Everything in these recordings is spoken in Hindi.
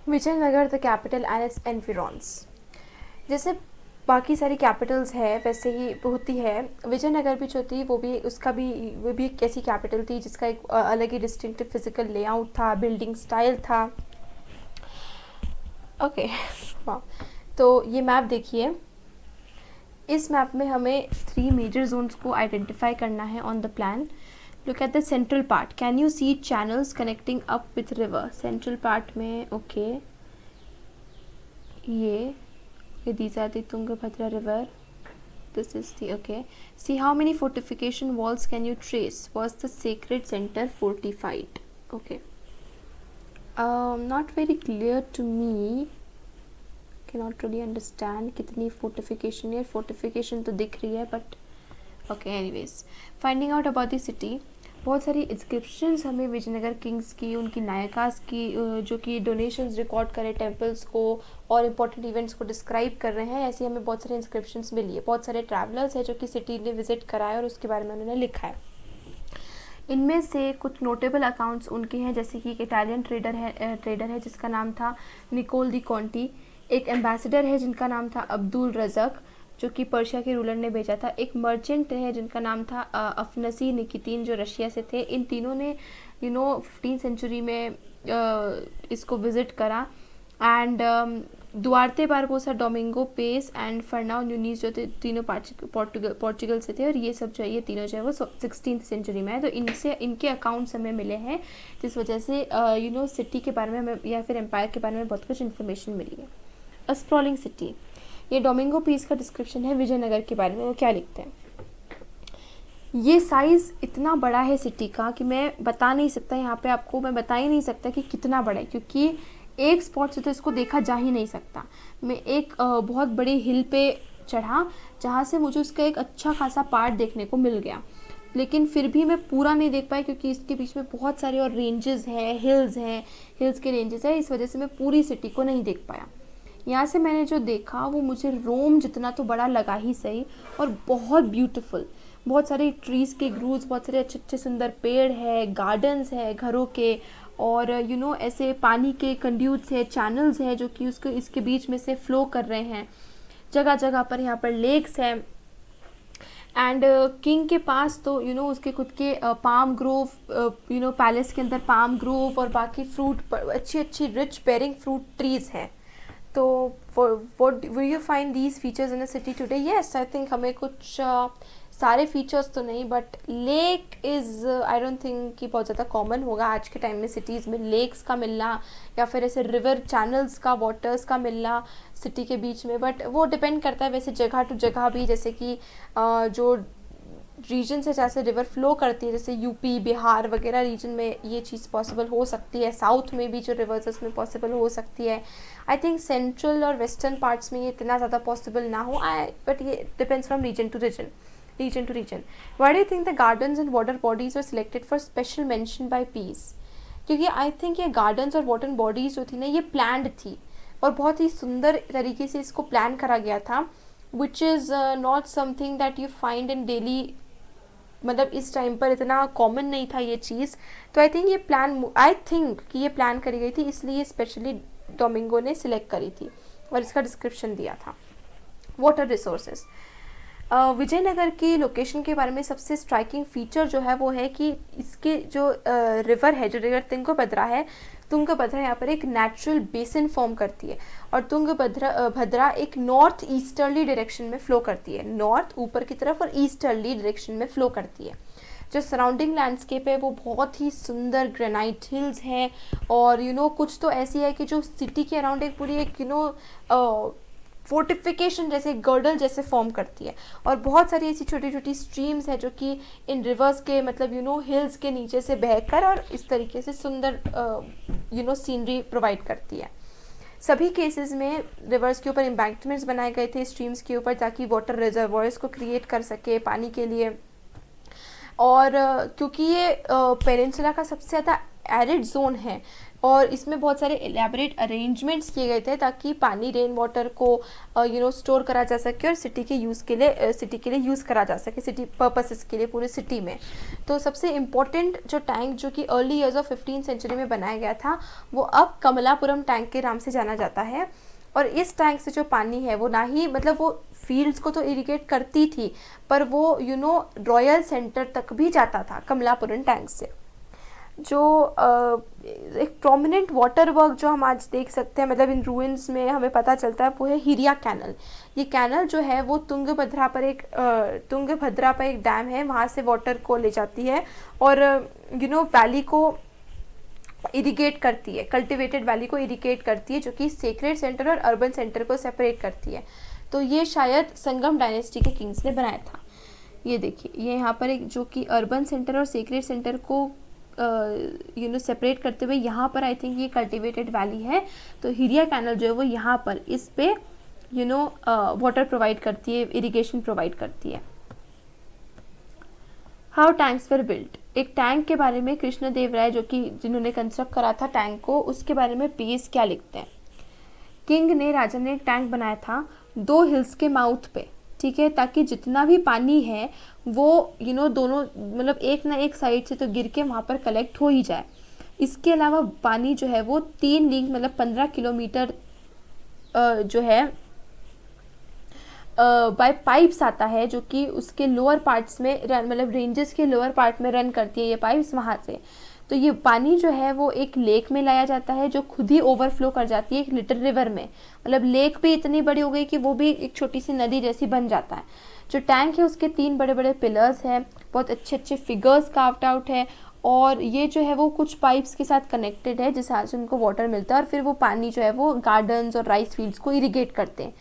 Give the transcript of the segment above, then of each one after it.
Vijayanagar the capital and its environs. जैसे बाकी सारी कैपिटल्स है वैसे ही होती है, विजयनगर भी जो थी वो भी एक ऐसी कैपिटल थी जिसका एक अलग ही डिस्टिंक्टिव फिजिकल लेआउट था, बिल्डिंग स्टाइल था। ओके वाह। तो ये मैप देखिए, इस मैप में हमें 3 मेजर जोन्स को आइडेंटिफाई करना है on the plan. Look at the central part, can you see channels connecting up with river? Central part में ओके ये these are the Tungabhadra river, this is the okay. See how many fortification walls can you trace? Was the sacred center fortified? Okay, not very clear to me, cannot really understand कितनी fortification है। fortification तो दिख रही है but okay, anyways finding out about the city। बहुत सारी इंस्क्रिप्शंस हमें विजयनगर किंग्स की, उनकी नायकास की जो कि डोनेशंस रिकॉर्ड कर रहे टेम्पल्स को और इम्पोर्टेंट इवेंट्स को डिस्क्राइब कर रहे हैं, ऐसी हमें बहुत सारे इंस्क्रिप्शंस मिली है। बहुत सारे ट्रैवलर्स हैं जो कि सिटी ने विजिट करा है और उसके बारे में उन्होंने लिखा है। इनमें से कुछ नोटेबल अकाउंट्स उनके हैं, जैसे कि एक इटालियन ट्रेडर है जिसका नाम था निकोल दी कॉन्टी। एक एम्बेसडर है जिनका नाम था अब्दुल रज़क, जो कि पर्शिया के रूलर ने भेजा था। एक मर्चेंट है जिनका नाम था अफनसी निकितीन, जो रशिया से थे। इन तीनों ने 15वीं सेंचुरी में इसको विज़िट करा। And Duarte Barbosa, Domingo Paes and Fernao Nuniz जो थे, तीनों पोर्चुगल से थे। और ये सब जो है, ये तीनों जो है वो 16th सेंचुरी में है। तो इनके अकाउंट्स हमें मिले हैं, जिस वजह से सिटी के बारे में हमें या फिर एम्पायर के बारे में बहुत कुछ इन्फॉर्मेशन मिली है। अ स्प्रॉलिंग सिटी, ये डोमिंगो पीस का डिस्क्रिप्शन है विजयनगर के बारे में। वो क्या लिखते हैं, ये साइज़ इतना बड़ा है सिटी का कि मैं बता नहीं सकता, यहाँ पे आपको मैं बता ही नहीं सकता कि कितना बड़ा है, क्योंकि एक स्पॉट से तो इसको देखा जा ही नहीं सकता। मैं एक बहुत बड़े हिल पे चढ़ा जहाँ से मुझे उसका एक अच्छा खासा पार्ट देखने को मिल गया, लेकिन फिर भी मैं पूरा नहीं देख पाई क्योंकि इसके बीच में बहुत सारे और रेंजेस हैं, हिल्स के रेंजेस है, इस वजह से मैं पूरी सिटी को नहीं देख पाया। यहाँ से मैंने जो देखा वो मुझे रोम जितना तो बड़ा लगा ही सही, और बहुत ब्यूटीफुल, बहुत सारे ट्रीज़ के ग्रूव्स, बहुत सारे अच्छे अच्छे सुंदर पेड़ है, गार्डन्स है घरों के, और ऐसे पानी के कंड्यूट्स है, चैनल्स है जो कि उसको इसके बीच में से फ्लो कर रहे हैं। जगह जगह पर यहाँ पर लेक्स है। एंड किंग के पास तो उसके खुद के पाम ग्रोव, पैलेस के अंदर पाम ग्रोव और बाकी फ्रूट, अच्छी अच्छी रिच बेरिंग फ्रूट ट्रीज़ हैं। तो what will you find these features in a city today? Yes, I think हमें कुछ सारे फीचर्स तो नहीं, but lake is I don't think कि बहुत ज़्यादा कॉमन होगा आज के टाइम में सिटीज़ में लेक्स का मिलना, या फिर ऐसे रिवर चैनल्स का, वाटर्स का मिलना सिटी के बीच में। बट वो डिपेंड करता है वैसे जगह टू जगह भी, जैसे कि जो रीजन से जैसे रिवर फ्लो करती है, जैसे यूपी, बिहार वगैरह रीजन में ये चीज़ पॉसिबल हो सकती है। साउथ में भी जो रिवर्स है उसमें पॉसिबल हो सकती है। आई थिंक सेंट्रल और वेस्टर्न पार्ट्स में ये इतना ज़्यादा पॉसिबल ना हो, बट ये depends from region to region. Why do you think the gardens and water bodies were selected for special mention by Peace? क्योंकि आई थिंक ये गार्डन्स और वाटर बॉडीज जो थी ना, ये प्लान्ड थी और बहुत ही सुंदर तरीके से इसको प्लान करा गया था, which is not something that you find in daily, मतलब इस टाइम पर इतना कॉमन नहीं था ये चीज़। तो आई थिंक कि ये प्लान करी गई थी, इसलिए स्पेशली डोमिंगो ने सिलेक्ट करी थी और इसका डिस्क्रिप्शन दिया था। वाटर रिसोर्सेज, विजयनगर की लोकेशन के बारे में सबसे स्ट्राइकिंग फीचर जो है वो है कि इसके जो रिवर है, जो रिवर तुंगभद्रा है, तुंगभद्रा यहाँ पर एक नेचुरल बेसिन फॉर्म करती है, और तुंगभद्रा एक नॉर्थ ईस्टर्ली डायरेक्शन में फ्लो करती है, नॉर्थ ऊपर की तरफ और ईस्टर्ली डायरेक्शन में फ्लो करती है। जो सराउंडिंग लैंडस्केप है वो बहुत ही सुंदर ग्रेनाइट हिल्स हैं, और कुछ तो ऐसी है कि जो सिटी के अराउंड एक पूरी एक फोर्टिफिकेशन जैसे गर्डल जैसे फॉर्म करती है, और बहुत सारी ऐसी छोटी छोटी स्ट्रीम्स है जो कि इन रिवर्स के मतलब हिल्स के नीचे से बहकर और इस तरीके से सुंदर सीनरी प्रोवाइड करती है। सभी केसेस में रिवर्स के ऊपर एम्बैंकमेंट्स बनाए गए थे स्ट्रीम्स के ऊपर, ताकि वाटर रिजर्वॉयर्स को क्रिएट कर सके पानी के लिए। और क्योंकि ये पेनिनसुला का सबसे ज़्यादा एरिड जोन है, और इसमें बहुत सारे एलैबोरेट अरेंजमेंट्स किए गए थे ताकि पानी रेन वाटर को स्टोर करा जा सके और सिटी के लिए यूज़ करा जा सके, सिटी पर्पसेस के लिए पूरे सिटी में। तो सबसे इम्पोर्टेंट जो टैंक जो कि early years of 15th century में बनाया गया था वो अब कमलापुरम टैंक के नाम से जाना जाता है। और इस टैंक से जो पानी है वो ना ही मतलब वो फील्ड्स को तो इरिगेट करती थी, पर वो रॉयल सेंटर तक भी जाता था कमलापुरम टैंक से। जो एक प्रोमिनेंट वाटर वर्क जो हम आज देख सकते हैं, मतलब इन रूइंस में हमें पता चलता है, वो है हिरिया कैनल। ये कैनल जो है वो तुंगभद्रा पर एक डैम है, वहाँ से वाटर को ले जाती है और वैली को इरिगेट करती है, कल्टिवेटेड वैली को इरिगेट करती है, जो कि सेक्रेड सेंटर और अर्बन सेंटर को सेपरेट करती है। तो ये शायद संगम डायनेस्टी के किंग्स ने बनाया था। ये देखिए, ये यहाँ पर एक जो कि अर्बन सेंटर और सेक्रेड सेंटर को सेपरेट करते हुए यहाँ पर आई थिंक ये कल्टिवेटेड वैली है। तो हिरिया कैनल जो है वो यहाँ पर इस पे वाटर प्रोवाइड करती है, इरिगेशन प्रोवाइड करती है। हाउ टैंक्स वर बिल्ट, एक टैंक के बारे में कृष्णदेव राय जिन्होंने कंस्ट्रक्ट करा था टैंक को, उसके बारे में पीस क्या लिखते हैं। राजा ने एक टैंक बनाया था 2 हिल्स के माउथ पे, ठीक है, ताकि जितना भी पानी है वो दोनों मतलब एक ना एक साइड से तो गिर के वहाँ पर कलेक्ट हो ही जाए। इसके अलावा पानी जो है वो 3 लीग मतलब 15 किलोमीटर जो है बाय पाइप्स आता है, जो कि उसके लोअर पार्ट्स में मतलब रेंजेस के लोअर पार्ट में रन करती है ये पाइप्स वहाँ से। तो ये पानी जो है वो एक लेक में लाया जाता है जो खुद ही ओवरफ्लो कर जाती है एक लिटिल रिवर में, मतलब लेक भी इतनी बड़ी हो गई कि वो भी एक छोटी सी नदी जैसी बन जाता है। जो टैंक है उसके 3 बड़े बड़े पिलर्स हैं, बहुत अच्छे अच्छे फिगर्स कार्व्ड आउट है, और ये जो है वो कुछ पाइप्स के साथ कनेक्टेड है जिससे आज उनको वाटर मिलता है और फिर वो पानी जो है वो गार्डन्स और राइस फील्ड्स को इरिगेट करते हैं।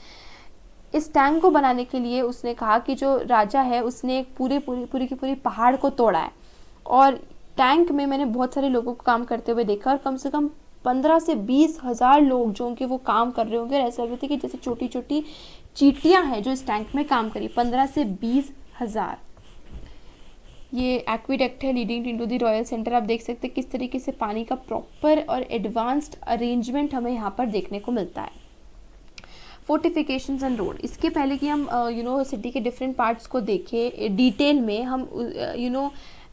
इस टैंक को बनाने के लिए उसने कहा कि जो राजा है उसने एक पूरी पहाड़ को तोड़ा है, और टैंक में मैंने बहुत सारे लोगों को काम करते हुए देखा, और कम से कम 15 से 20 हज़ार लोग जो कि वो काम कर रहे होंगे, और ऐसा लग रहा था कि जैसे छोटी छोटी चींटियां हैं जो इस टैंक में काम करी। 15 से 20 हज़ार। ये एक्विडक्ट है leading into the royal centre. आप देख सकते हैं किस तरीके से पानी का प्रॉपर और एडवांस्ड अरेंजमेंट हमें यहाँ पर देखने को मिलता है। फोर्टिफिकेशंस एंड रोड, इसके पहले कि हम सिटी के डिफरेंट पार्ट्स को देखें डिटेल में,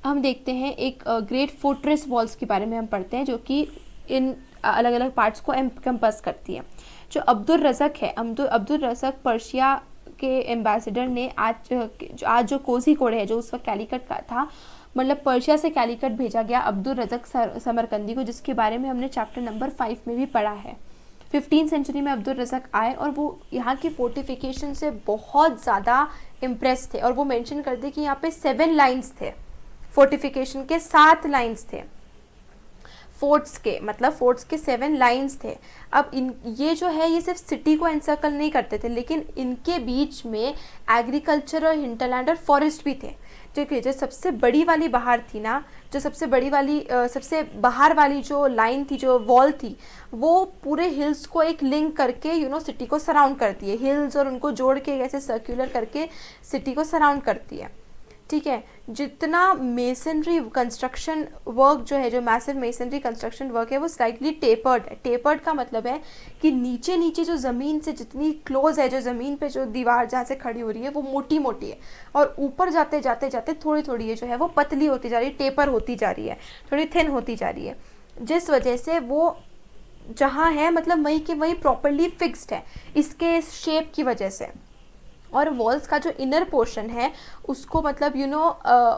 हम देखते हैं एक ग्रेट फोर्ट्रेस वॉल्स के बारे में हम पढ़ते हैं जो कि इन अलग अलग पार्ट्स को एनकम्पस करती है। जो अब्दुल रज़क है, अब्दुल रज़क पर्शिया के एम्बेसडर ने आज जो कोझिकोड है जो उस वक्त कैलीकट का था, मतलब पर्शिया से कैलीकट भेजा गया अब्दुल रज़क समरकंदी को, जिसके बारे में हमने चैप्टर नंबर 5 में भी पढ़ा है। 15th सेंचुरी में अब्दुल रज़क आए और वो यहाँ की फोर्टिफिकेशन से बहुत ज़्यादा इम्प्रेस थे, और वो मेंशन करते कि यहाँ पे 7 लाइन्स थे, फोर्टिफिकेशन के 7 लाइन्स थे, फोर्ट्स के 7 लाइन्स थे। अब ये जो है ये सिर्फ सिटी को एनसर्कल नहीं करते थे, लेकिन इनके बीच में एग्रीकल्चर और हिंटरलैंड और फॉरेस्ट भी थे। जो सबसे बड़ी वाली बाहर थी ना, जो सबसे बाहर वाली जो लाइन थी, जो वॉल थी, वो पूरे हिल्स को एक लिंक करके सिटी को सराउंड करती है। हिल्स और उनको जोड़ के ऐसे सर्कुलर करके सिटी को सराउंड करती है, ठीक है। जितना मेसनरी कंस्ट्रक्शन वर्क जो है, जो मैसिव मेसनरी कंस्ट्रक्शन वर्क है, वो स्लाइटली टेपर्ड है। टेपर्ड का मतलब है कि नीचे जो ज़मीन से जितनी क्लोज है, जो ज़मीन पे जो दीवार जहाँ से खड़ी हो रही है वो मोटी है, और ऊपर जाते जाते थोड़ी जो है वो पतली होती जा रही है, टेपर होती जा रही है, थोड़ी थिन होती जा रही है, जिस वजह से वो जहाँ है मतलब वहीं के वहीं प्रॉपरली फिक्स्ड है इसके शेप की वजह से। और वॉल्स का जो इनर पोर्शन है उसको मतलब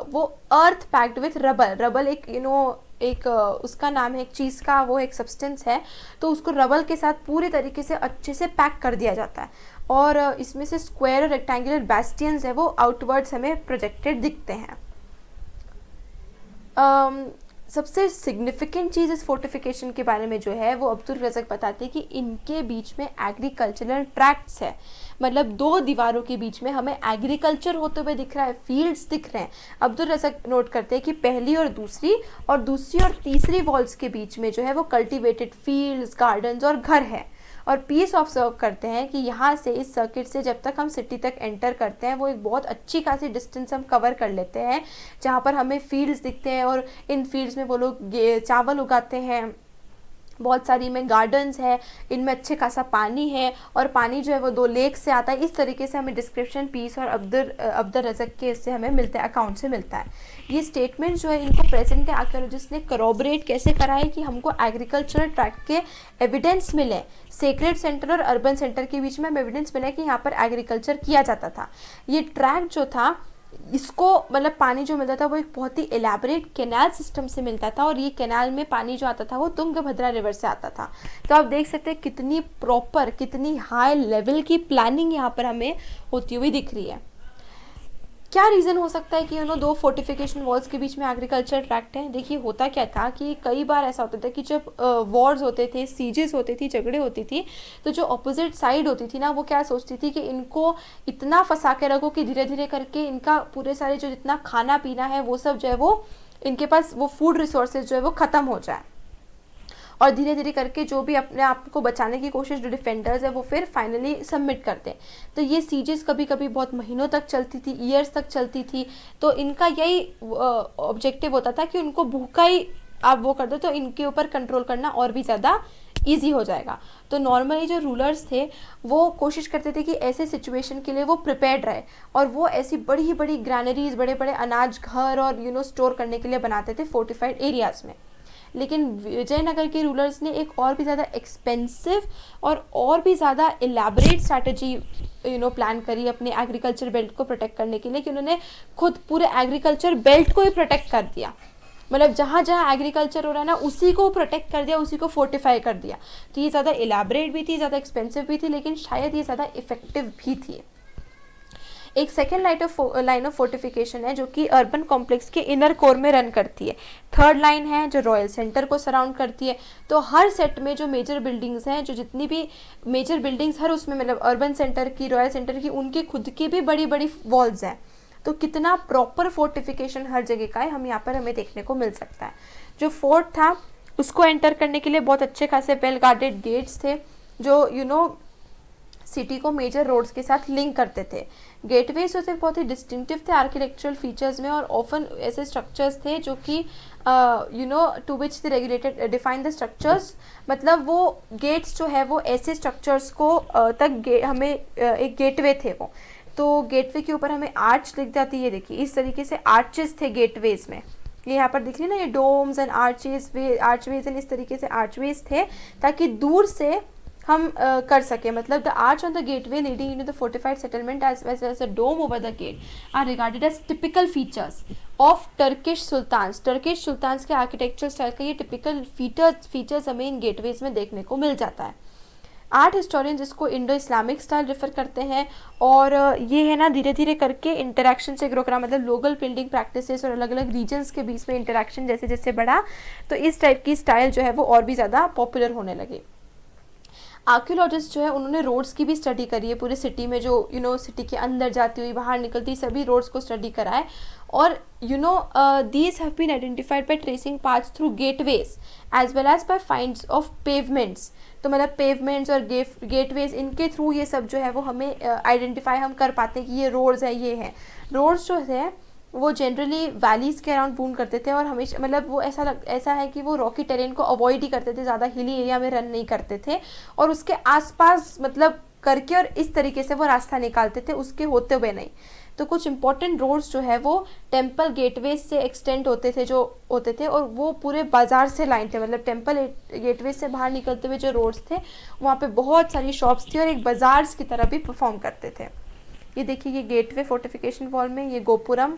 वो अर्थ पैक्ड विथ रबल एक उसका नाम है, एक चीज़ का वो एक सब्सटेंस है, तो उसको रबल के साथ पूरी तरीके से अच्छे से पैक कर दिया जाता है, और इसमें से स्क्वायर और रेक्टेंगुलर बैस्टियंस है वो आउटवर्ड्स हमें प्रोजेक्टेड दिखते हैं। सबसे सिग्निफिकेंट चीज़ इस फोर्टिफिकेशन के बारे में जो है वो अब्दुल रज़क बताते हैं कि इनके बीच में एग्रीकल्चरल ट्रैक्ट्स है, मतलब 2 दीवारों के बीच में हमें एग्रीकल्चर होते हुए दिख रहा है, फील्ड्स दिख रहे हैं। अब्दुल रज़क नोट करते हैं कि पहली और दूसरी और तीसरी वॉल्स के बीच में जो है वो कल्टिवेटेड फील्ड्स, गार्डन्स और घर है, और पीस ऑब्जर्व करते हैं कि यहाँ से इस सर्किट से जब तक हम सिटी तक एंटर करते हैं वो एक बहुत अच्छी खासी डिस्टेंस हम कवर कर लेते हैं, जहाँ पर हमें फील्ड्स दिखते हैं, और इन फील्ड्स में वो लोग चावल उगाते हैं, बहुत सारी में गार्डन्स है, इनमें अच्छे खासा पानी है और पानी जो है वो 2 लेक से आता है। इस तरीके से हमें डिस्क्रिप्शन पीस और अब्दुल रज़क के इससे हमें मिलता है, अकाउंट से मिलता है। ये स्टेटमेंट जो है इनको प्रेजेंट डे आर्कियोलॉजिस्ट ने करोबरेट कैसे करा है कि हमको एग्रीकल्चरल ट्रैक्ट के एविडेंस मिले, सेक्रेड सेंटर और अर्बन सेंटर के बीच में हमें एविडेंस मिला कि यहाँ पर एग्रीकल्चर किया जाता था। ये ट्रैक्ट जो था इसको मतलब पानी जो मिलता था वो एक बहुत ही एलैबोरेट कैनाल सिस्टम से मिलता था और ये कैनाल में पानी जो आता था वो तुंगभद्रा रिवर से आता था। तो आप देख सकते हैं कितनी प्रॉपर, कितनी हाई लेवल की प्लानिंग यहाँ पर हमें होती हुई दिख रही है। क्या रीज़न हो सकता है कि 2 फोर्टिफिकेशन वॉल्स के बीच में एग्रीकल्चर ट्रैक्ट है? देखिए होता क्या था कि कई बार ऐसा होता था कि जब वॉर्स होते थे, सीजेस होते थी, झगड़े होती थी, तो जो अपोजिट साइड होती थी ना वो क्या सोचती थी कि इनको इतना फंसा के रखो कि धीरे धीरे करके इनका पूरे सारे जो जितना खाना पीना है वो सब जो है वो इनके पास वो फूड रिसोर्सेज जो है वो ख़त्म हो जाए और धीरे धीरे करके जो भी अपने आप को बचाने की कोशिश जो डिफेंडर्स है वो फिर फाइनली सबमिट करते हैं। तो ये सीजेस कभी कभी बहुत महीनों तक चलती थी, ईयर्स तक चलती थी। तो इनका यही ऑब्जेक्टिव होता था कि उनको भूखा ही आप वो कर दो तो इनके ऊपर कंट्रोल करना और भी ज़्यादा ईजी हो जाएगा। तो नॉर्मली जो रूलर्स थे वो कोशिश करते थे कि ऐसे सिचुएशन के लिए वो प्रिपेयर्ड रहे और वो ऐसी बड़ी बड़ी ग्रैनरीज, बड़े बड़े अनाज घर और स्टोर करने के लिए बनाते थे फोर्टिफाइड एरियाज़ में। लेकिन विजयनगर के रूलर्स ने एक और भी ज़्यादा एक्सपेंसिव और भी ज़्यादा एलैबोरेट स्ट्रैटेजी प्लान करी अपने एग्रीकल्चर बेल्ट को प्रोटेक्ट करने के लिए कि उन्होंने खुद पूरे एग्रीकल्चर बेल्ट को ही प्रोटेक्ट कर दिया। मतलब जहाँ जहाँ एग्रीकल्चर हो रहा है ना उसी को प्रोटेक्ट कर दिया, उसी को फोर्टिफाई कर दिया। तो ये ज़्यादा एलैबोरेट भी थी, ज़्यादा एक्सपेंसिव भी थी, लेकिन शायद ये ज़्यादा इफेक्टिव भी थी। एक सेकेंड लाइन ऑफ फोर्टिफिकेशन है जो कि अर्बन कॉम्प्लेक्स के इनर कोर में रन करती है। थर्ड लाइन है जो रॉयल सेंटर को सराउंड करती है। तो हर सेट में जो मेजर बिल्डिंग्स हैं, जो जितनी भी मेजर बिल्डिंग्स हर उसमें मतलब अर्बन सेंटर की, रॉयल सेंटर की, उनकी खुद की भी बड़ी बड़ी वॉल्स हैं। तो कितना प्रॉपर फोर्टिफिकेशन हर जगह का है हम यहाँ पर हमें देखने को मिल सकता है। जो फोर्ट था उसको एंटर करने के लिए बहुत अच्छे खासे वेल गार्डेड गेट्स थे जो सिटी को मेजर रोड्स के साथ लिंक करते थे। गेटवेज जो थे बहुत ही डिस्टिंक्टिव थे आर्किटेक्चरल फीचर्स में और ऑफन ऐसे स्ट्रक्चर्स थे जो कि to which the regulated define the structures. मतलब वो गेट्स जो है वो ऐसे स्ट्रक्चर्स को हमें एक गेटवे थे वो। तो गेटवे के ऊपर हमें आर्च दिख जाती है। देखिए इस तरीके से आर्चेस थे गेटवेज में, ये यहाँ पर दिख रही है ना, ये डोम्स एंड आर्चवेज एंड इस तरीके से आर्चवेज थे ताकि दूर से हम कर सके। मतलब the arch on the gateway leading into the fortified settlement as well as the dome over the gate are regarded as typical features of Turkish sultans. Turkish sultans के आर्किटेक्चर स्टाइल का ये टिपिकल फीचर्स हमें इन गेटवेज में देखने को मिल जाता है। आर्ट हिस्टोरियन जिसको इंडो इस्लामिक स्टाइल रेफर करते हैं और ये है ना धीरे धीरे करके इंटरेक्शन से ग्रो करा, मतलब लोकल बिल्डिंग प्रैक्टिसेस और अलग अलग रीजन्स के बीच में इंटरेक्शन जैसे जैसे बढ़ा तो इस टाइप की स्टाइल जो है वो और भी ज़्यादा पॉपुलर होने लगी। आर्कियोलॉजिस्ट जो है उन्होंने रोड्स की भी स्टडी करी है पूरे सिटी में, जो सिटी के अंदर जाती हुई बाहर निकलती सभी रोड्स को स्टडी करा है। और these have been identified by tracing paths through gateways as well as by finds of pavements. तो मतलब पेवमेंट्स और गेटवेज इनके थ्रू ये सब जो है वो हमें आइडेंटिफाई हम कर पाते हैं कि ये रोड्स है, ये है। रोड्स जो है वो जनरली वैलीज़ के अराउंड बूम करते थे और हमेशा मतलब वो ऐसा है कि वो रॉकी टेरेन को अवॉइड ही करते थे, ज़्यादा हिली एरिया में रन नहीं करते थे और उसके आसपास मतलब करके और इस तरीके से वो रास्ता निकालते थे, उसके होते हुए नहीं। तो कुछ इंपॉर्टेंट रोड्स जो है वो टेम्पल गेटवेज से एक्सटेंड होते थे और वो पूरे बाजार से लाइन थे। मतलब टेम्पल गेटवेज से बाहर निकलते हुए जो रोड्स थे वहाँ पे बहुत सारी शॉप्स थी और एक बाजार्स की तरह भी परफॉर्म करते थे। ये देखिए ये गेटवे फोर्टिफिकेशन वॉल में ये gopuram.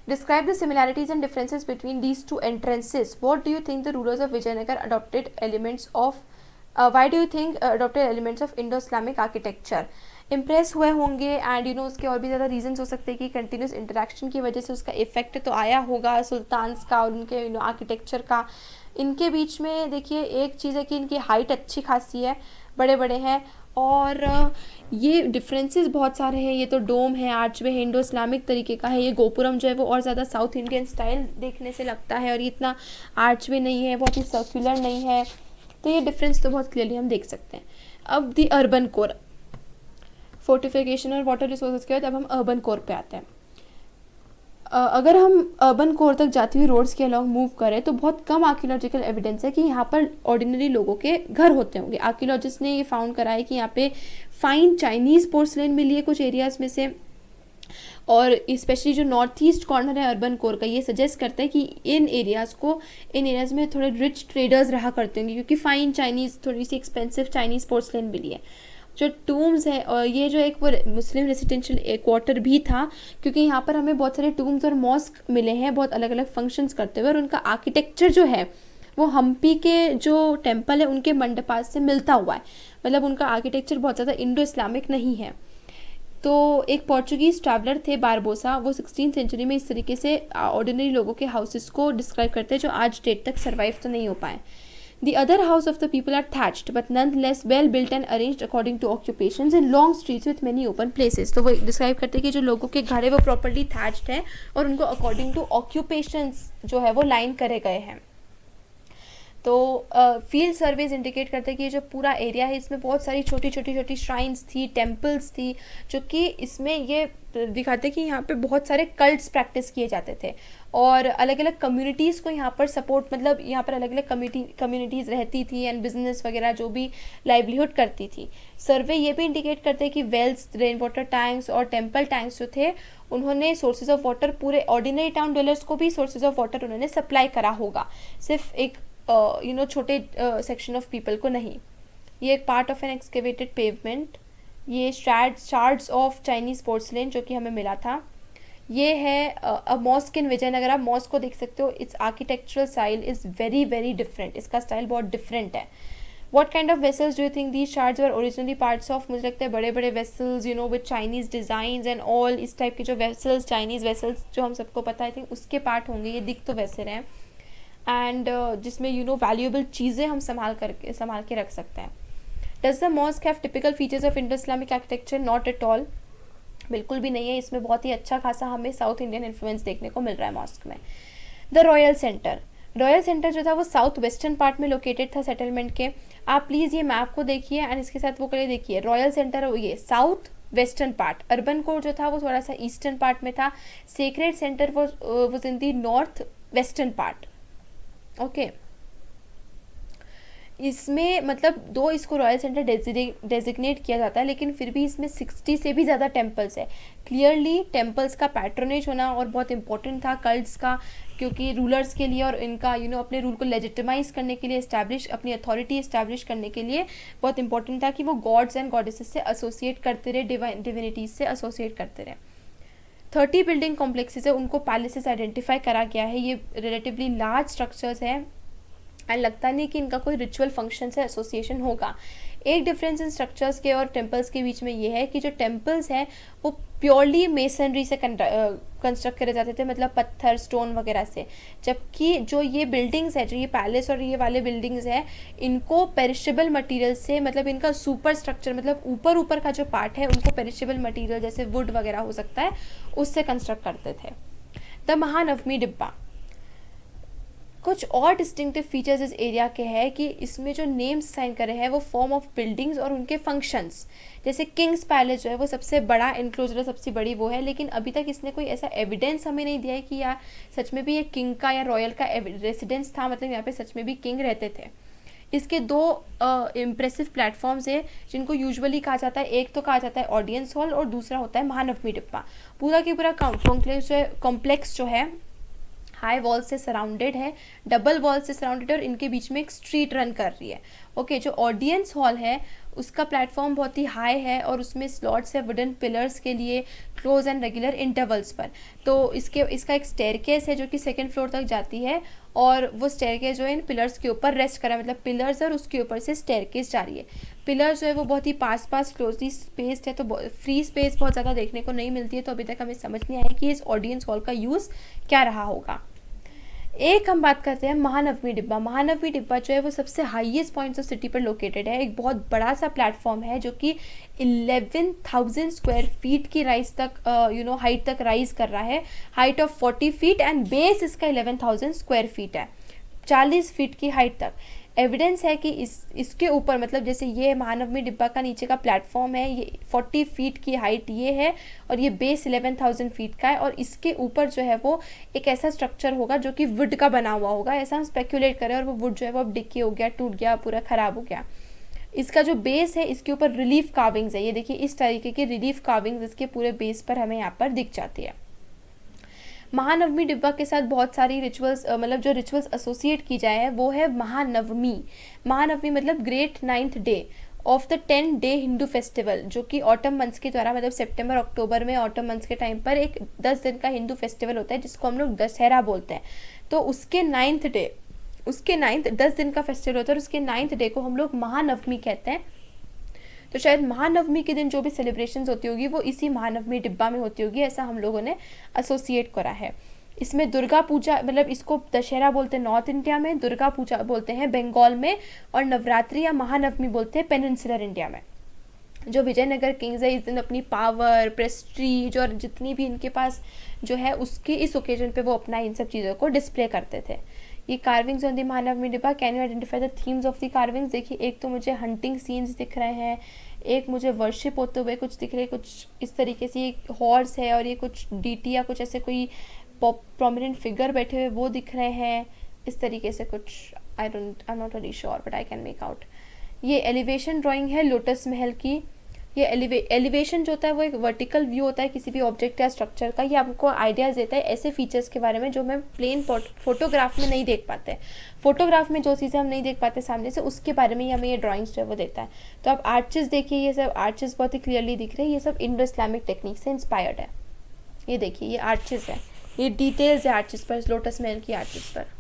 Describe the similarities and differences between these two entrances. What do you think the rulers of Vijayanagar adopted elements of? Why do you think adopted elements of Indo-Islamic architecture? Impress हुए होंगे एंड उसके और भी ज़्यादा रीजंस हो सकते हैं कि कंटिन्यूस इंटरेक्शन की वजह से उसका इफेक्ट तो आया होगा सुल्तान्स का और उनके आर्किटेक्चर का। इनके बीच में देखिए एक चीज़ है कि इनकी हाइट अच्छी खासी है, बड़े बड़े हैं और ये डिफरेंसेस बहुत सारे हैं। ये तो डोम है, आर्चवे है, इंडो इस्लामिक तरीके का है। ये गोपुरम जो है वो और ज़्यादा साउथ इंडियन स्टाइल देखने से लगता है और ये इतना आर्चवे नहीं है, बहुत ही सर्कुलर नहीं है। तो ये डिफरेंस तो बहुत क्लियरली हम देख सकते हैं। अब दी अर्बन कोर, फोर्टिफिकेशन और वाटर रिसोर्सेज के बाद अब हम अर्बन कोर पे आते हैं। अगर हम अर्बन कोर तक जाती हुई रोड्स के अलॉन्ग मूव करें तो बहुत कम आर्कियोलॉजिकल एविडेंस है कि यहाँ पर ऑर्डिनरी लोगों के घर होते होंगे। आर्कियोलॉजिस्ट ने ये फाउंड करा है कि यहाँ पे फाइन चाइनीज़ पोर्सलेन मिली है कुछ एरियाज़ में से, और स्पेशली जो नॉर्थ ईस्ट कॉर्नर है अर्बन कोर का, ये सजेस्ट करता है कि इन एरियाज़ में थोड़े रिच ट्रेडर्स रहा करते होंगे, क्योंकि फाइन चाइनीज़, थोड़ी सी एक्सपेंसिव चाइनीज़ पोर्सलेन मिली है। जो टूम्स है, और ये जो एक वो मुस्लिम रेसिडेंशियल क्वार्टर भी था, क्योंकि यहाँ पर हमें बहुत सारे टूम्स और मॉस्क मिले हैं बहुत अलग अलग फंक्शंस करते हुए, और उनका आर्किटेक्चर जो है वो हम्पी के जो टेम्पल है उनके मंडपास से मिलता हुआ है। मतलब उनका आर्किटेक्चर बहुत ज़्यादा इंडो इस्लामिक नहीं है। तो एक पोर्चुगीज़ ट्रैवलर थे बारबोसा, वो 16th सेंचुरी में इस तरीके से ऑर्डिनरी लोगों के हाउसेस को डिस्क्राइब करते हैं जो आज डेट तक सर्वाइव तो नहीं हो पाए। The other house of the people are thatched but nonetheless well built and arranged according to occupations in long streets with many open places। तो वो डिस्क्राइब करते हैं कि जो लोगों के घर है वो प्रॉपर्ली थैच्ड है और उनको अकॉर्डिंग टू ऑक्यूपेशंस जो है वो लाइन करे गए हैं। तो फील्ड सर्वेज इंडिकेट करते हैं कि ये जो पूरा एरिया है इसमें बहुत सारी छोटी छोटी श्राइन्स थी, टेम्पल्स थी, जो कि इसमें ये दिखाते हैं कि यहाँ पे बहुत सारे कल्ट्स प्रैक्टिस किए जाते थे और अलग अलग कम्युनिटीज़ को यहाँ पर सपोर्ट, मतलब यहाँ पर अलग अलग कम्युनिटीज़ रहती थी एंड बिजनेस वगैरह जो भी लाइवलीहुड करती थी। सर्वे ये भी इंडिकेट करते हैं कि वेल्स, रेन वाटर टैंक्स और टेम्पल टैंक्स जो थे उन्होंने सोर्सेज ऑफ वाटर पूरे ऑर्डिनरी टाउन डवेलर्स को भी सोर्सेज ऑफ वाटर उन्होंने सप्लाई करा होगा, सिर्फ एक छोटे सेक्शन ऑफ पीपल को नहीं। ये एक part of an excavated pavement, ये शार्ड्स ऑफ चाइनीज़ पोर्सलेन जो कि हमें मिला था। ये है अ मॉस्क इन विजयनगर। आप मॉस्क को देख सकते हो, it's architectural style is very very different, इसका स्टाइल बहुत डिफरेंट है। What kind of vessels do you think these shards were originally parts of? मुझे लगता है बड़े बड़े vessels with Chinese designs and all, इस टाइप के जो वेसल्स, चाइनीज़ वेसल्स जो हम सबको पता है, आई थिंक उसके पार्ट होंगे। ये दिख तो वैसे रहे एंड जिसमें वैल्यूएबल चीज़ें हम संभाल के रख सकते हैं। Does the mosque have typical features of Indo Islamic architecture? Not at all, बिल्कुल भी नहीं है। इसमें बहुत ही अच्छा खासा हमें साउथ इंडियन इन्फ्लुएंस देखने को मिल रहा है मॉस्क में। द रॉयल सेंटर जो था वो साउथ वेस्टर्न पार्ट में लोकेटेड था सेटलमेंट के। आप प्लीज़ ये मैप को देखिए एंड इसके साथ वो करिए, देखिए रॉयल सेंटर ये south western part, urban core जो था वो थोड़ा सा ईस्टर्न पार्ट में था, sacred centre was in the north western part. Okay, इसमें मतलब दो इसको रॉयल सेंटर डेजिग्नेट किया जाता है, लेकिन फिर भी इसमें 60 से भी ज़्यादा टेम्पल्स है। क्लियरली टेम्पल्स का पैट्रोनेज होना और बहुत इंपॉर्टेंट था कल्ट्स का, क्योंकि रूलर्स के लिए और इनका अपने रूल को लेजिटिमाइज करने के लिए, अपनी अथॉरिटी इस्टेब्लिश करने के लिए बहुत इंपॉर्टेंट था कि वो गॉड्स एंड गॉडेसेस से एसोसिएट करते रहे, डिविनिटीज से एसोसिएट करते रहे। 30 बिल्डिंग कॉम्प्लेक्सेस है, उनको पैलेसेस आइडेंटिफाई करा गया है। ये रिलेटिवली लार्ज स्ट्रक्चर्स हैं एंड लगता नहीं कि इनका कोई रिचुअल फंक्शन से एसोसिएशन होगा। एक डिफरेंस इन स्ट्रक्चर्स के और टेम्पल्स के बीच में ये है कि जो टेम्पल्स हैं वो प्योरली मेसनरी से कंस्ट्रक्ट करे जाते थे, मतलब पत्थर, स्टोन वगैरह से, जबकि जो ये बिल्डिंग्स है, जो ये पैलेस और ये वाले बिल्डिंग्स हैं, इनको पेरिशेबल मटेरियल से, मतलब इनका सुपर स्ट्रक्चर, मतलब ऊपर का जो पार्ट है उनको पेरिशेबल मटेरियल जैसे वुड वगैरह हो सकता है उससे कंस्ट्रक्ट करते थे। द महानवमी डिब्बा, कुछ और डिस्टिंक्टिव फीचर्स इस एरिया के हैं कि इसमें जो नेम्स साइन करे हैं वो फॉर्म ऑफ बिल्डिंग्स और उनके फंक्शंस, जैसे किंग्स पैलेस जो है वो सबसे बड़ा इनक्लोजर, सबसे बड़ी वो है, लेकिन अभी तक इसने कोई ऐसा एविडेंस हमें नहीं दिया है कि यार सच में भी ये किंग का या रॉयल का रेसिडेंस था, मतलब यहाँ पे सच में भी किंग रहते थे। इसके दो इम्प्रेसिव प्लेटफॉर्म्स है जिनको यूजुअली कहा जाता है, एक तो कहा जाता है ऑडियंस हॉल और दूसरा होता है महानवमी डिब्बा। पूरा की पूरा कॉम्प्लेक्स जो है हाई वॉल से सराउंडेड है, डबल वॉल से सराउंडेड है और इनके बीच में एक स्ट्रीट रन कर रही है। ओके, जो ऑडियंस हॉल है उसका प्लेटफॉर्म बहुत ही हाई है और उसमें स्लॉट्स है वुडन पिलर्स के लिए क्लोज एंड रेगुलर इंटरवल्स पर। तो इसका एक स्टेयरकेस है जो कि 2nd फ्लोर तक जाती है और वो स्टेयरकेस जो है इन पिलर्स के ऊपर रेस्ट करा, मतलब पिलर्स और उसके ऊपर से स्टेयरकेस जा रही है। पिलर्स जो है वो बहुत ही पास क्लोजली स्पेस्ड है, तो फ्री स्पेस बहुत ज़्यादा देखने को नहीं मिलती है, तो अभी तक हमें समझ नहीं आया कि इस ऑडियंस हॉल का यूज़ क्या रहा होगा। एक हम बात करते हैं महानवमी डिब्बा। महानवमी डिब्बा जो है वो सबसे हाईएस्ट पॉइंट्स ऑफ सिटी पर लोकेटेड है। एक बहुत बड़ा सा प्लेटफॉर्म है जो कि 11,000 स्क्वायर फीट की राइज तक हाइट तक राइज कर रहा है, height of 40 feet and base इसका 11,000 स्क्वायर फीट है, 40 फीट की हाइट तक। एविडेंस है कि इसके ऊपर मतलब जैसे ये महानवमी डिब्बा का नीचे का प्लेटफॉर्म है, ये 40 फीट की हाइट ये है और ये बेस 11,000 फीट का है और इसके ऊपर जो है वो एक ऐसा स्ट्रक्चर होगा जो कि वुड का बना हुआ होगा, ऐसा हम स्पेक्यूलेट करें, और वो वुड जो है वो अब डिके हो गया, टूट गया, पूरा ख़राब हो गया। इसका जो बेस है इसके ऊपर रिलीफ कार्विंग्स है, ये देखिए इस तरीके की रिलीफ कार्विंग्स इसके पूरे बेस पर हमें यहाँ पर दिख जाती है। महानवमी डिब्बा के साथ बहुत सारी रिचुअल्स मतलब जो रिचुअल्स एसोसिएट की जाए है वो है महानवमी। महानवमी मतलब great 9th day of the 10 day Hindu festival, जो कि ऑटम मंथ्स के द्वारा मतलब सितंबर अक्टूबर में ऑटम मंथ्स के टाइम पर एक 10 दिन का हिंदू फेस्टिवल होता है जिसको हम लोग दशहरा बोलते हैं। तो उसके 9th डे, उसके 10 दिन का फेस्टिवल होता है और उसके 9th डे को हम लोग महानवमी कहते हैं। तो शायद महानवमी के दिन जो भी सेलिब्रेशंस होती होगी वो इसी महानवमी डिब्बा में होती होगी, ऐसा हम लोगों ने एसोसिएट करा है। इसमें दुर्गा पूजा मतलब इसको दशहरा बोलते हैं नॉर्थ इंडिया में, दुर्गा पूजा बोलते हैं बंगाल में, और नवरात्रि या महानवमी बोलते हैं पेनिनसुलर इंडिया में। जो विजयनगर किंग्स है इस दिन अपनी पावर, प्रेस्टीज और जितनी भी इनके पास जो है उसके इस ओकेजन पे वो अपना इन सब चीज़ों को डिस्प्ले करते थे। ये कार्विंग्स ऑन दी महानवमी डिब्बा, can you identify the themes of the carvings. देखिए एक तो मुझे हंटिंग सीन्स दिख रहे हैं, एक मुझे वर्शिप होते हुए कुछ दिख रहे हैं, कुछ इस तरीके से एक हॉर्स है और ये कुछ डीटी या कुछ ऐसे कोई प्रोमिनेंट फिगर बैठे हुए वो दिख रहे हैं, इस तरीके से कुछ I am not very sure but I can make out. ये एलिवेशन ड्राइंग है लोटस महल की। ये एलिवेशन जो होता है वो एक वर्टिकल व्यू होता है किसी भी ऑब्जेक्ट या स्ट्रक्चर का। ये आपको आइडियाज़ देता है ऐसे फीचर्स के बारे में जो मैं प्लेन फोटोग्राफ में नहीं देख पाते। फोटोग्राफ में जो चीज़ें हम नहीं देख पाते सामने से उसके बारे में ही हमें ये ड्राइंग्स जो है वो देता है। तो आप आर्चेस देखिए, ये सब आर्चेस बहुत ही क्लियरली दिख रहे हैं, ये सब इंडो इस्लामिक टेक्निक से इंस्पायर्ड है। ये देखिए ये आर्चेस है, ये डिटेल्स है आर्चेस पर, लोटस महल की आर्चेस पर।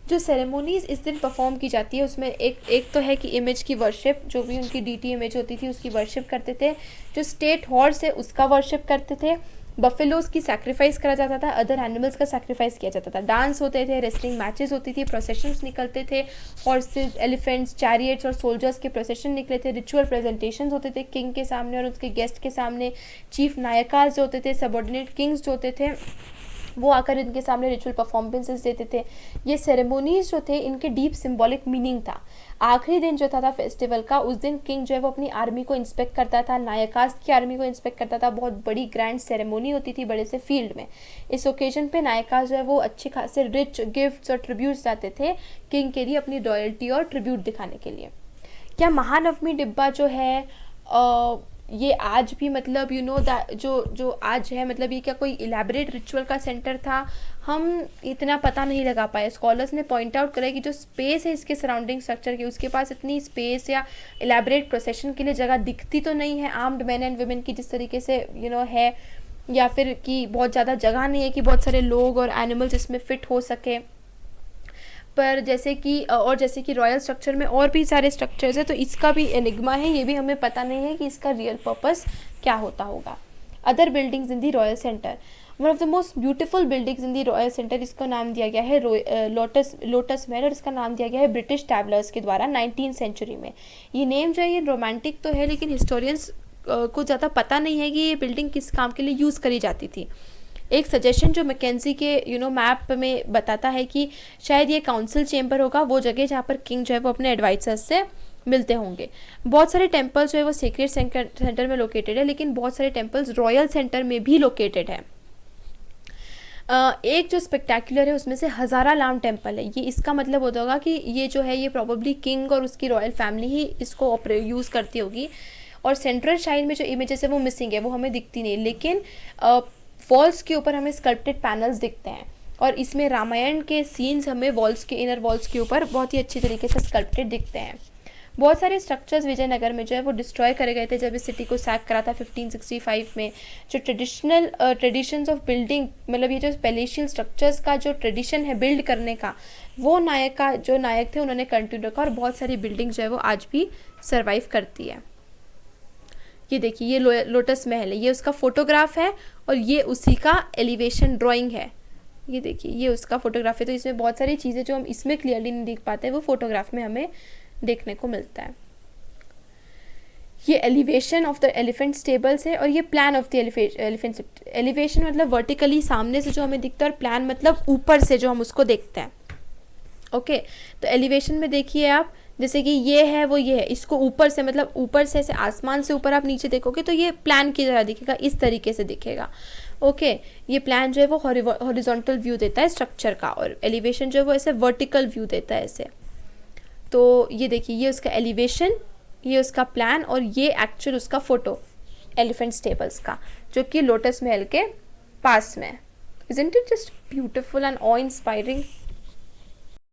जो सेरेमोनीज़ इस दिन परफॉर्म की जाती है उसमें एक तो है कि इमेज की वर्शिप, जो भी उनकी डीटी इमेज होती थी उसकी वर्शिप करते थे। जो स्टेट हॉर्स है उसका वर्शिप करते थे। बफेलोज की सैक्रिफाइस करा जाता था, अदर एनिमल्स का सैक्रिफाइस किया जाता था। डांस होते थे, रेसलिंग मैचेस होती थी, प्रोसेशंस निकलते थे, हॉर्सेस, एलिफेंट्स, चैरियट्स और सोल्जर्स के प्रोसेशन निकले थे। रिचुअल प्रेजेंटेशंस होते थे किंग के सामने और उसके गेस्ट के सामने। चीफ नायकास जो होते थे, सबऑर्डिनेट किंग्स जो होते थे, वो आकर इनके सामने रिचुअल परफॉर्मेंसेस देते थे। ये सेरेमोनीज जो थे इनके डीप सिंबॉलिक मीनिंग था। आखिरी दिन जो था फेस्टिवल का, उस दिन किंग जो है वो अपनी आर्मी को इंस्पेक्ट करता था, नायकास की आर्मी को इंस्पेक्ट करता था। बहुत बड़ी ग्रैंड सेरेमोनी होती थी बड़े से फील्ड में। इस ओकेजन पे नायकास जो है वो अच्छे खासे रिच गिफ्ट्स और ट्रिब्यूट्स लाते थे किंग के लिए, अपनी रॉयल्टी और ट्रिब्यूट दिखाने के लिए। क्या महानवमी डिब्बा जो है ये आज भी मतलब जो आज है मतलब ये क्या कोई इलेबरेट रिचुअल का सेंटर था, हम इतना पता नहीं लगा पाए। स्कॉलर्स ने पॉइंट आउट करा कि जो स्पेस है इसके सराउंडिंग स्ट्रक्चर की, उसके पास इतनी स्पेस या इलेबरेट प्रोसेशन के लिए जगह दिखती तो नहीं है आर्म्ड मैन एंड वुमेन की जिस तरीके से है, या फिर कि बहुत ज़्यादा जगह नहीं है कि बहुत सारे लोग और एनिमल्स इसमें फिट हो सके। पर जैसे कि रॉयल स्ट्रक्चर में और भी सारे स्ट्रक्चर्स है, तो इसका भी एनिग्मा है, ये भी हमें पता नहीं है कि इसका रियल पर्पस क्या होता होगा। Other buildings in the royal centre, one of the most beautiful buildings in the royal centre, इसका नाम दिया गया है लोटस महल और इसका नाम दिया गया है ब्रिटिश ट्रैवलर्स के द्वारा 19th सेंचुरी में। ये नेम जो है ये रोमांटिक तो है लेकिन हिस्टोरियंस को ज़्यादा पता नहीं है कि ये बिल्डिंग किस काम के लिए यूज़ करी जाती थी। एक सजेशन जो मैकेंजी के मैप में बताता है कि शायद ये काउंसिल चेंबर होगा, वो जगह जहाँ पर किंग जो है वो अपने एडवाइजर्स से मिलते होंगे। बहुत सारे टेम्पल्स जो है वो सीक्रेट सेंटर में लोकेटेड है, लेकिन बहुत सारे टेम्पल्स रॉयल सेंटर में भी लोकेटेड है। एक जो स्पेक्टेकुलर है उसमें से हज़ारा लाम टेम्पल है। ये इसका मतलब होता होगा कि ये जो है ये प्रॉबली किंग और उसकी रॉयल फैमिली ही इसको यूज़ करती होगी। और सेंट्रल शाइन में जो इमेजेस है वो मिसिंग है, वो हमें दिखती नहीं, लेकिन वॉल्स के ऊपर हमें स्कल्प्टेड पैनल्स दिखते हैं और इसमें रामायण के सीन्स हमें वॉल्स के इनर वॉल्स के ऊपर बहुत ही अच्छी तरीके से स्कल्प्टेड दिखते हैं। बहुत सारे स्ट्रक्चर्स विजयनगर में जो है वो डिस्ट्रॉय करे गए थे जब इस सिटी को सैक करा था 1565 में। जो ट्रेडिशंस ऑफ बिल्डिंग मतलब ये जो पैलेशियल स्ट्रक्चर्स का जो ट्रेडिशन है बिल्ड करने का, वो नायक थे उन्होंने कंटिन्यू रखा और बहुत सारी बिल्डिंग जो है वो आज भी सर्वाइव करती है। ये देखिए ये लोटस महल है, ये उसका फोटोग्राफ है और ये उसी का एलिवेशन ड्राइंग है। ये देखिए ये उसका फोटोग्राफ है। तो इसमें बहुत सारी चीज़ें जो हम इसमें क्लियरली नहीं देख पाते वो फोटोग्राफ में हमें देखने को मिलता है। ये elevation of the elephant stables है और ये plan of the elephant. Elevation मतलब वर्टिकली सामने से जो हमें दिखता है और प्लान मतलब ऊपर से जो हम उसको देखते हैं। ओके तो एलिवेशन में देखिए आप, जैसे कि ये है वो ये है, इसको ऊपर से मतलब ऊपर से ऐसे आसमान से ऊपर आप नीचे देखोगे तो ये प्लान की तरह दिखेगा, इस तरीके से दिखेगा। ओके ये प्लान जो है वो हॉरिजॉन्टल व्यू देता है स्ट्रक्चर का, और एलिवेशन जो है वो ऐसे वर्टिकल व्यू देता है ऐसे। तो ये देखिए ये उसका एलिवेशन, ये उसका प्लान, और ये एक्चुअल उसका फोटो एलिफेंट स्टेबल्स का, जो कि लोटस महल के पास में है। Isn't it just beautiful and awe inspiring?